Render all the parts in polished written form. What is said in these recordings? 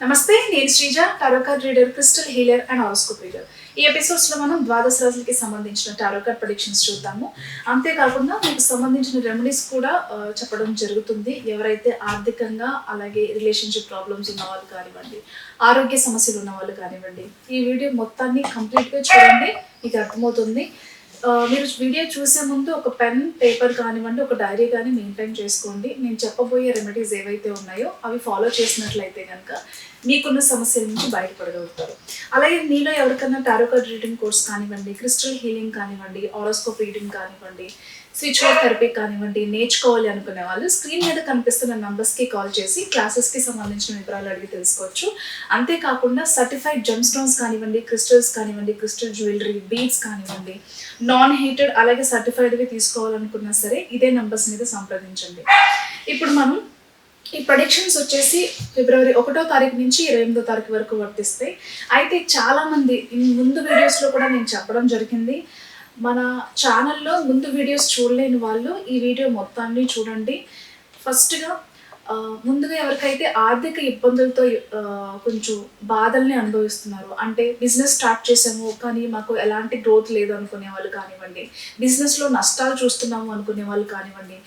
నమస్తే, నేను Sreeja, tarot card reader, crystal healer and horoscope reader. ఈ ఎపిసోడ్స్లో మనం ద్వాదశ రాశులకి సంబంధించిన టారో కార్డ్ ప్రెడిక్షన్స్ చూద్దాము. అంతేకాకుండా మీకు సంబంధించిన రెమెడీస్ కూడా చెప్పడం జరుగుతుంది. ఎవరైతే ఆర్థికంగా అలాగే రిలేషన్షిప్ ప్రాబ్లమ్స్ ఉన్న వాళ్ళు కానివ్వండి, ఆరోగ్య సమస్యలు ఉన్న వాళ్ళు కానివ్వండి, ఈ వీడియో మొత్తాన్ని కంప్లీట్గా చూడండి, మీకు అర్థమవుతుంది. మీరు వీడియో చూసే ముందు ఒక పెన్ పేపర్ కానివ్వండి, ఒక డైరీ కానీ మెయింటైన్ చేసుకోండి. నేను చెప్పబోయే రెమెడీస్ ఏవైతే ఉన్నాయో అవి ఫాలో చేసినట్లయితే కనుక మీకున్న సమస్యల నుంచి బయటపడగలుగుతారు. అలాగే మీలో ఎవరికైనా టారో కార్డ్ రీడింగ్ కోర్స్ కానివ్వండి, క్రిస్టల్ హీలింగ్ కానివ్వండి, హారోస్కోప్ రీడింగ్ కానివ్వండి, స్విచ్ వర్డ్ థెరపీ కానివ్వండి నేర్చుకోవాలి అనుకునే వాళ్ళు స్క్రీన్ మీద కనిపిస్తున్న నంబర్స్కి కాల్ చేసి క్లాసెస్కి సంబంధించిన వివరాలు అడిగి తెలుసుకోవచ్చు. అంతేకాకుండా సర్టిఫైడ్ జెమ్ స్టోన్స్ కానివ్వండి, క్రిస్టల్స్ కానివ్వండి, క్రిస్టల్ జ్యువెలరీ, బీడ్స్ కానివ్వండి, నాన్ హీటెడ్ అలాగే సర్టిఫైడ్వి తీసుకోవాలనుకున్నా సరే ఇదే నంబర్స్ మీద సంప్రదించండి. ఇప్పుడు మనం ఈ ప్రొడిక్షన్స్ వచ్చేసి ఫిబ్రవరి 1వ తారీఖు నుంచి 28వ తారీఖు వరకు వర్తిస్తాయి. అయితే చాలామంది ముందు వీడియోస్లో కూడా నేను చెప్పడం జరిగింది, మన ఛానల్లో ముందు వీడియోస్ చూడలేని వాళ్ళు ఈ వీడియో మొత్తాన్ని చూడండి. ఫస్ట్గా ముందుగా ఎవరికైతే ఆర్థిక ఇబ్బందులతో కొంచెం బాధల్ని అనుభవిస్తున్నారు, అంటే బిజినెస్ స్టార్ట్ చేసాము కానీ మాకు ఎలాంటి గ్రోత్ లేదు అనుకునే వాళ్ళు కానివ్వండి, బిజినెస్లో నష్టాలు చూస్తున్నాము అనుకునే వాళ్ళు కానివ్వండి,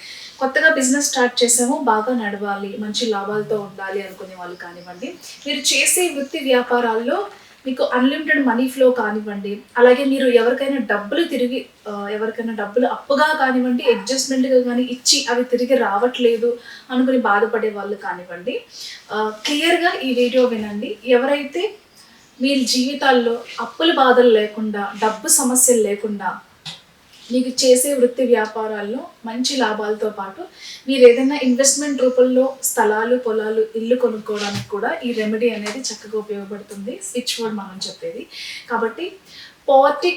కొత్తగా బిజినెస్ స్టార్ట్ చేసాము బాగా నడవాలి మంచి లాభాలతో ఉండాలి అనుకునే వాళ్ళు కానివ్వండి, మీరు చేసే వృత్తి వ్యాపారాల్లో మీకు అన్లిమిటెడ్ మనీ ఫ్లో కానివ్వండి, అలాగే మీరు ఎవరికైనా డబ్బులు అప్పుగా కానివ్వండి, అడ్జస్ట్మెంట్గా కానీ ఇచ్చి అవి తిరిగి రావట్లేదు అనుకుని బాధపడే వాళ్ళు కానివ్వండి, క్లియర్గా ఈ వీడియో వినండి. ఎవరైతే మీ జీవితాల్లో అప్పుల బాధలు లేకుండా, డబ్బు సమస్యలు లేకుండా, మీకు చేసే వృత్తి వ్యాపారాల్లో మంచి లాభాలతో పాటు మీరు ఏదైనా ఇన్వెస్ట్మెంట్ రూపంలో స్థలాలు, పొలాలు, ఇల్లు కొనుక్కోవడానికి కూడా ఈ రెమెడీ అనేది చక్కగా ఉపయోగపడుతుంది. స్విచ్ వర్డ్ మనం చెప్పేది కాబట్టి పావర్టీ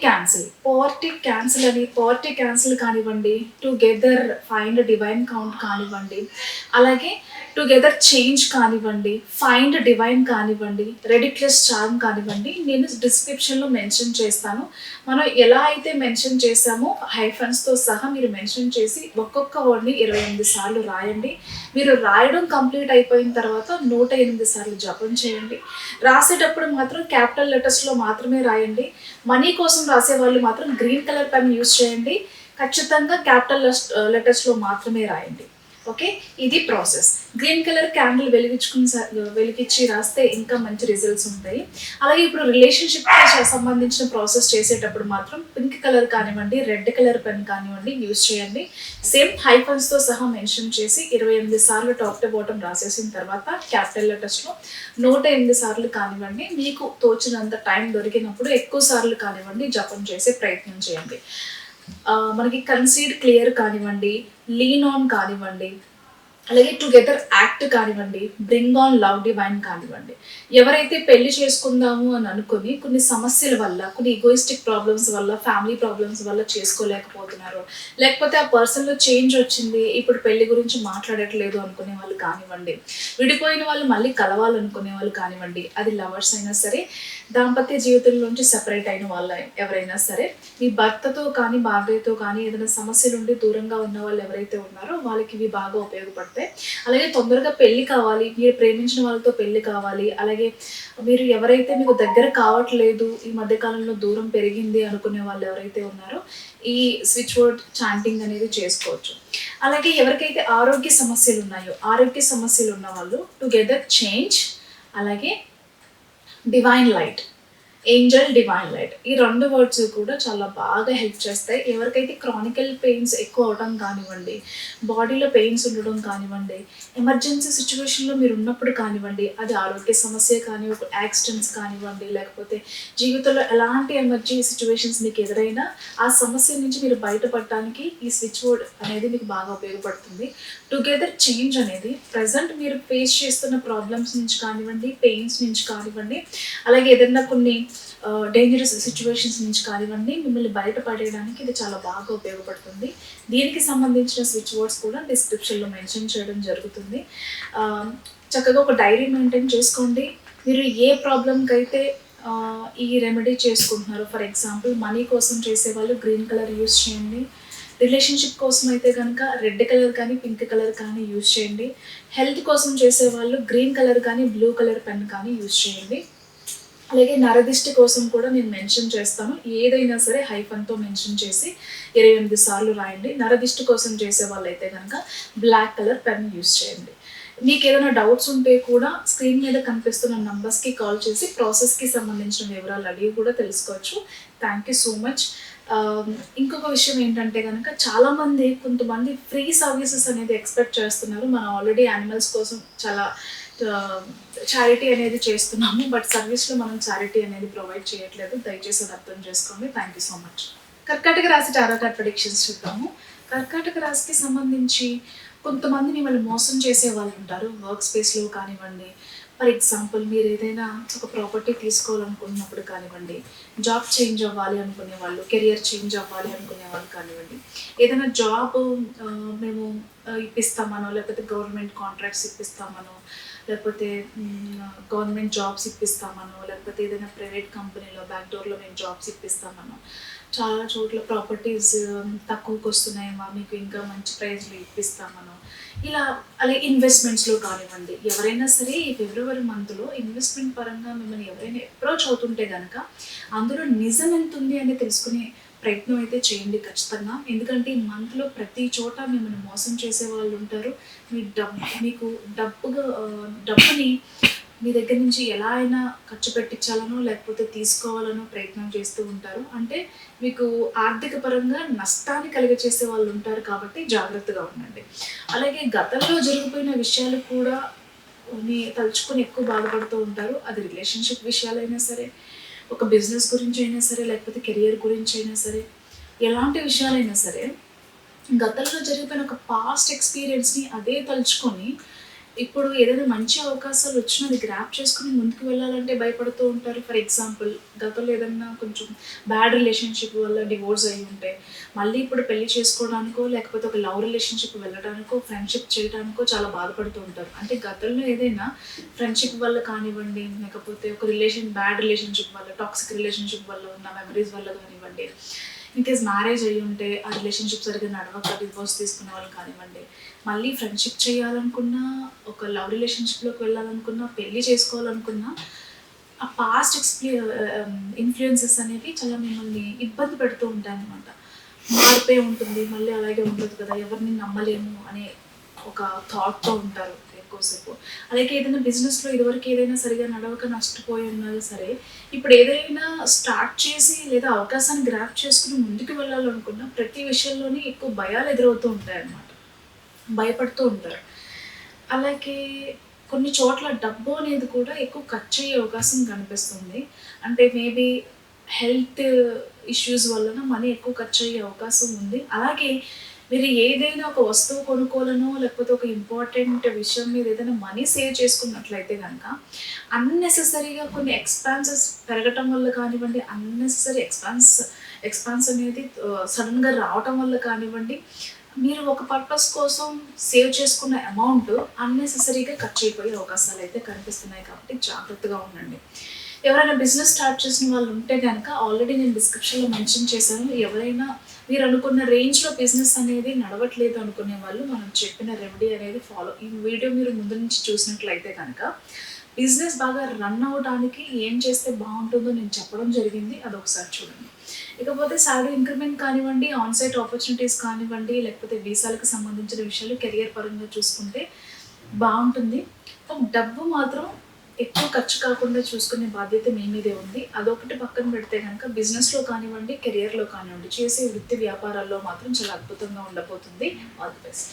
క్యాన్సిల్ కానివ్వండి, టుగెదర్ ఫైండ్ డివైన్ కౌంట్ కానివ్వండి, అలాగే టుగెదర్ చేంజ్ కానివ్వండి, ఫైండ్ డివైన్ కానివ్వండి, రెడిక్లెస్ చార్మ్ కానివ్వండి, నేను డిస్క్రిప్షన్లో మెన్షన్ చేస్తాను. మనం ఎలా అయితే మెన్షన్ చేసామో హైఫన్స్తో సహా మీరు మెన్షన్ చేసి ఒక్కొక్క వర్డ్ని 28 సార్లు రాయండి. మీరు రాయడం కంప్లీట్ అయిపోయిన తర్వాత 108 సార్లు జపం చేయండి. రాసేటప్పుడు మాత్రం క్యాపిటల్ లెటర్స్లో మాత్రమే రాయండి. మనీ కోసం రాసే వాళ్ళు మాత్రం గ్రీన్ కలర్ పెన్ యూజ్ చేయండి. ఖచ్చితంగా క్యాపిటల్ లెటర్స్లో మాత్రమే రాయండి. ఓకే, ఇది ప్రాసెస్. గ్రీన్ కలర్ క్యాండిల్ వెలిగించి రాస్తే ఇంకా మంచి రిజల్ట్స్ ఉంటాయి. అలాగే ఇప్పుడు రిలేషన్షిప్కి సంబంధించిన ప్రాసెస్ చేసేటప్పుడు మాత్రం పింక్ కలర్ కానివ్వండి, రెడ్ కలర్ పెన్ కానివ్వండి యూజ్ చేయండి. సేమ్ హైఫన్స్తో సహా మెన్షన్ చేసి 28 సార్లు టాప్ టు బాటమ్ రాసేసిన తర్వాత క్యాపిటల్ లెటర్స్లో 108 సార్లు కానివ్వండి, మీకు తోచినంత టైం దొరికినప్పుడు ఎక్కువ సార్లు కానివ్వండి జపం చేసే ప్రయత్నం చేయండి. మనకి కన్సీడ్ క్లియర్ కానివ్వండి, లీన్ ఆన్ కానివ్వండి, అలాగే టుగెదర్ యాక్ట్ కానివ్వండి, బ్రింగ్ ఆన్ లవ్ డివైన్ కానివ్వండి. ఎవరైతే పెళ్లి చేసుకుందాము అని అనుకుని కొన్ని సమస్యల వల్ల, కొన్ని ఈగోయిస్టిక్ ప్రాబ్లమ్స్ వల్ల, ఫ్యామిలీ ప్రాబ్లమ్స్ వల్ల చేసుకోలేకపోతున్నారు, లేకపోతే ఆ పర్సన్లో చేంజ్ వచ్చింది ఇప్పుడు పెళ్లి గురించి మాట్లాడట్లేదు అనుకునే వాళ్ళు కానివ్వండి, విడిపోయిన వాళ్ళు మళ్ళీ కలవాలనుకునే వాళ్ళు కానివ్వండి, అది లవర్స్ అయినా సరే, దాంపత్య జీవితంలోంచి సెపరేట్ అయిన వాళ్ళు ఎవరైనా సరే, మీ భర్తతో కానీ భార్యతో కానీ ఏదైనా సమస్యలు ఉండి దూరంగా ఉన్న వాళ్ళు ఎవరైతే ఉన్నారో వాళ్ళకి ఇవి బాగా ఉపయోగపడతాయి. అలాగే తొందరగా పెళ్లి కావాలి, మీరు ప్రేమించిన వాళ్ళతో పెళ్లి కావాలి, అలాగే మీరు ఎవరైతే మీకు దగ్గర కావట్లేదు, ఈ మధ్యకాలంలో దూరం పెరిగింది అనుకునే వాళ్ళు ఎవరైతే ఉన్నారో ఈ స్విచ్ వర్డ్ చాంటింగ్ అనేది చేసుకోవచ్చు. అలాగే ఎవరికైతే ఆరోగ్య సమస్యలు ఉన్న వాళ్ళు టుగెదర్ చేంజ్, అలాగే divine light, Angel divine light, ఈ 2 వర్డ్స్ కూడా చాలా బాగా హెల్ప్ చేస్తాయి. ఎవరికైతే క్రానికల్ పెయిన్స్ ఎక్కువ అవడం కానివ్వండి, బాడీలో పెయిన్స్ ఉండడం కానివ్వండి, ఎమర్జెన్సీ సిచ్యువేషన్లో మీరు ఉన్నప్పుడు కానివ్వండి, అది ఆరోగ్య సమస్య కానీ, ఒక యాక్సిడెంట్స్ కానివ్వండి, లేకపోతే జీవితంలో ఎలాంటి ఎమర్జెన్సీ సిచ్యువేషన్స్ మీకు ఎదురైనా ఆ సమస్య నుంచి మీరు బయటపడటానికి ఈ స్విచ్ వర్డ్ అనేది మీకు బాగా ఉపయోగపడుతుంది. టుగెదర్ చేంజ్ అనేది ప్రజెంట్ మీరు ఫేస్ చేస్తున్న ప్రాబ్లమ్స్ నుంచి కానివ్వండి, పెయిన్స్ నుంచి కానివ్వండి, అలాగే ఏదైనా కొన్ని డేంజరస్ సిచ్యువేషన్స్ నుంచి కానివ్వండి మిమ్మల్ని బయటపడేయడానికి ఇది చాలా బాగా ఉపయోగపడుతుంది. దీనికి సంబంధించిన స్విచ్ వర్డ్స్ కూడా డిస్క్రిప్షన్లో మెన్షన్ చేయడం జరుగుతుంది. చక్కగా ఒక డైరీ మెయింటైన్ చేసుకోండి. మీరు ఏ ప్రాబ్లంకి అయితే ఈ రెమెడీ చేసుకుంటున్నారు, ఫర్ ఎగ్జాంపుల్ మనీ కోసం చేసే వాళ్ళు గ్రీన్ కలర్ యూస్ చేయండి, రిలేషన్షిప్ కోసం అయితే కనుక రెడ్ కలర్ కానీ పింక్ కలర్ కానీ యూజ్ చేయండి. హెల్త్ కోసం చేసేవాళ్ళు గ్రీన్ కలర్ కానీ బ్లూ కలర్ పెన్ కానీ యూజ్ చేయండి. అలాగే నరదిష్టి కోసం కూడా నేను మెన్షన్ చేస్తాను. ఏదైనా సరే హైఫన్తో మెన్షన్ చేసి 28 సార్లు రాయండి. నరదిష్టి కోసం చేసే వాళ్ళైతే కనుక బ్లాక్ కలర్ పెన్ యూజ్ చేయండి. మీకు ఏదైనా డౌట్స్ ఉంటే కూడా స్క్రీన్ మీద కనిపిస్తున్న నంబర్స్కి కాల్ చేసి ప్రాసెస్కి సంబంధించిన వివరాలు అడిగి కూడా తెలుసుకోవచ్చు. Thank you so much. ఇంకొక విషయం ఏంటంటే కనుక చాలామంది కొంతమంది ఫ్రీ సర్వీసెస్ అనేది ఎక్స్పెక్ట్ చేస్తున్నారు. మనం ఆల్రెడీ యానిమల్స్ కోసం చాలా చారిటీ అనేది చేస్తున్నాము, బట్ సర్వీస్లో మనం చారిటీ అనేది ప్రొవైడ్ చేయట్లేదు. దయచేసి అది అర్థం చేసుకోండి. Thank you so much. కర్కాటక రాశి టారో కార్డ్ ప్రెడిక్షన్స్ చూద్దాము. కర్కాటక రాశికి సంబంధించి కొంతమంది మిమ్మల్ని మోసం చేసే వాళ్ళు ఉంటారు. వర్క్ స్పేస్లో కానివ్వండి, ఫర్ ఎగ్జాంపుల్ మీరు ఏదైనా ఒక ప్రాపర్టీ తీసుకోవాలనుకున్నప్పుడు కానివ్వండి, జాబ్ చేంజ్ అవ్వాలి అనుకునే వాళ్ళు, కెరియర్ చేంజ్ అవ్వాలి అనుకునే వాళ్ళు కానివ్వండి, ఏదైనా జాబ్ మేము ఇప్పిస్తామనో, లేకపోతే గవర్నమెంట్ కాంట్రాక్ట్స్ ఇప్పిస్తామనో, లేకపోతే గవర్నమెంట్ జాబ్స్ ఇప్పిస్తామనో, లేకపోతే ఏదైనా ప్రైవేట్ కంపెనీలో బ్యాక్డోర్లో మేము జాబ్స్ ఇప్పిస్తామనో, చాలా చోట్ల ప్రాపర్టీస్ తక్కువకి వస్తున్నాయమ్మా, మీకు ఇంకా మంచి ప్రైస్లో ఇప్పిస్తామనో, ఇలా అలాగే ఇన్వెస్ట్మెంట్స్లో కానివ్వండి, ఎవరైనా సరే ఈ ఫిబ్రవరి మంత్లో ఇన్వెస్ట్మెంట్ పరంగా మిమ్మల్ని ఎవరైనా అప్రోచ్ అవుతుంటే కనుక అందులో నిజం ఎంత ఉంది అని తెలుసుకునే ప్రయత్నం అయితే చేయండి ఖచ్చితంగా. ఎందుకంటే ఈ మంత్లో ప్రతి చోట మిమ్మల్ని మోసం చేసే వాళ్ళు ఉంటారు. మీకు డబ్బుని మీ దగ్గర నుంచి ఎలా అయినా ఖర్చు పెట్టించాలనో లేకపోతే తీసుకోవాలనో ప్రయత్నం చేస్తూ ఉంటారు. అంటే మీకు ఆర్థిక పరంగా నష్టాన్ని కలిగచేసే వాళ్ళు ఉంటారు కాబట్టి జాగ్రత్తగా ఉండండి. అలాగే గతంలో జరిగిపోయిన విషయాలు కూడా తలుచుకొని ఎక్కువ బాధపడుతూ ఉంటారు. అది రిలేషన్షిప్ విషయాలైనా సరే, ఒక బిజినెస్ గురించి అయినా సరే, లేకపోతే కెరియర్ గురించి అయినా సరే, ఎలాంటి విషయాలైనా సరే గతంలో జరిగిపోయిన ఒక పాస్ట్ ఎక్స్పీరియన్స్ని అదే తలుచుకొని ఇప్పుడు ఏదైనా మంచి అవకాశాలు వచ్చినా అది గ్రాప్ చేసుకుని ముందుకు వెళ్ళాలంటే భయపడుతూ ఉంటారు. ఫర్ ఎగ్జాంపుల్ గతంలో ఏదైనా కొంచెం బ్యాడ్ రిలేషన్షిప్ వల్ల డివోర్స్ అయ్యి ఉంటే మళ్ళీ ఇప్పుడు పెళ్లి చేసుకోవడానికో లేకపోతే ఒక లవ్ రిలేషన్షిప్ వెళ్ళడానికో ఫ్రెండ్షిప్ చేయడానికో చాలా బాధపడుతూ ఉంటారు. అంటే గతంలో ఏదైనా ఫ్రెండ్షిప్ వల్ల కానివ్వండి, లేకపోతే ఒక బ్యాడ్ రిలేషన్షిప్ వల్ల, టాక్సిక్ రిలేషన్షిప్ వల్ల ఉన్న మెమరీస్ వల్ల కానివ్వండి, ఇన్కేస్ మ్యారేజ్ అయ్యి ఉంటే ఆ రిలేషన్షిప్ సరిగ్గా నడవక డివోర్స్ తీసుకునే వాళ్ళు కానివ్వండి, మళ్ళీ ఫ్రెండ్షిప్ చేయాలనుకున్నా, ఒక లవ్ రిలేషన్షిప్లోకి వెళ్ళాలనుకున్నా, పెళ్ళి చేసుకోవాలనుకున్నా, ఆ పాస్ట్ ఇన్ఫ్లుయెన్సెస్ అనేవి చాలా మిమ్మల్ని ఇబ్బంది పెడుతూ ఉంటాయి అన్నమాట. మారిపోయి ఉంటుంది, మళ్ళీ అలాగే ఉండదు కదా, ఎవరిని నమ్మలేము అనే ఒక థాట్తో ఉంటారు ఎక్కువసేపు. అలాగే ఏదైనా బిజినెస్లో ఇదివరకు ఏదైనా సరిగా నడవక నష్టపోయి ఉన్నా సరే, ఇప్పుడు ఏదైనా స్టార్ట్ చేసి లేదా అవకాశాన్ని గ్రాప్ చేసుకుని ముందుకు వెళ్ళాలనుకున్నా ప్రతి విషయంలోనే ఎక్కువ భయాలు ఎదురవుతూ ఉంటాయి అన్నమాట. భయపడుతూ ఉంటారు. అలాగే కొన్ని చోట్ల డబ్బు అనేది కూడా ఎక్కువ ఖర్చు అయ్యే అవకాశం కనిపిస్తుంది. అంటే మేబీ హెల్త్ ఇష్యూస్ వలన మనీ ఎక్కువ ఖర్చు అయ్యే అవకాశం ఉంది. అలాగే మీరు ఏదైనా ఒక వస్తువు కొనుక్కోవాలనో లేకపోతే ఒక ఇంపార్టెంట్ విషయం మీద ఏదైనా మనీ సేవ్ చేసుకున్నట్లయితే కనుక అన్నెసెసరీగా కొన్ని ఎక్స్పెన్సెస్ పెరగటం వల్ల కానివ్వండి, అన్నెసెసరీ ఎక్స్పెన్స్ అనేది సడన్గా రావటం వల్ల కానివ్వండి, మీరు ఒక పర్పస్ కోసం సేవ్ చేసుకున్న అమౌంట్ అన్నెసెసరీగా ఖర్చు అయిపోయే అవకాశాలు అయితే కనిపిస్తున్నాయి కాబట్టి జాగ్రత్తగా ఉండండి. ఎవరైనా బిజినెస్ స్టార్ట్ చేసిన వాళ్ళు ఉంటే కనుక ఆల్రెడీ నేను డిస్క్రిప్షన్లో మెన్షన్ చేశాను. ఎవరైనా మీరు అనుకున్న రేంజ్లో బిజినెస్ అనేది నడవట్లేదు అనుకునే వాళ్ళు మనం చెప్పిన రెమెడీ అనేది ఈ వీడియో మీరు ముందు నుంచి చూసినట్లయితే కనుక బిజినెస్ బాగా రన్ అవ్వడానికి ఏం చేస్తే బాగుంటుందో నేను చెప్పడం జరిగింది. అదొకసారి చూడండి. ఇకపోతే సాలరీ ఇంక్రిమెంట్ కానివ్వండి, ఆన్సైట్ ఆపర్చునిటీస్ కానివ్వండి, లేకపోతే వీసాలకు సంబంధించిన విషయాలు కెరియర్ పరంగా చూసుకుంటే బాగుంటుంది. డబ్బు మాత్రం ఎక్కువ ఖర్చు కాకుండా చూసుకునే బాధ్యత మీ మీదే ఉంది. అదొకటి పక్కన పెడితే కనుక బిజినెస్లో కానివ్వండి, కెరియర్లో కానివ్వండి, చేసే వృత్తి వ్యాపారాల్లో మాత్రం చాలా అద్భుతంగా ఉండబోతుంది. All the best.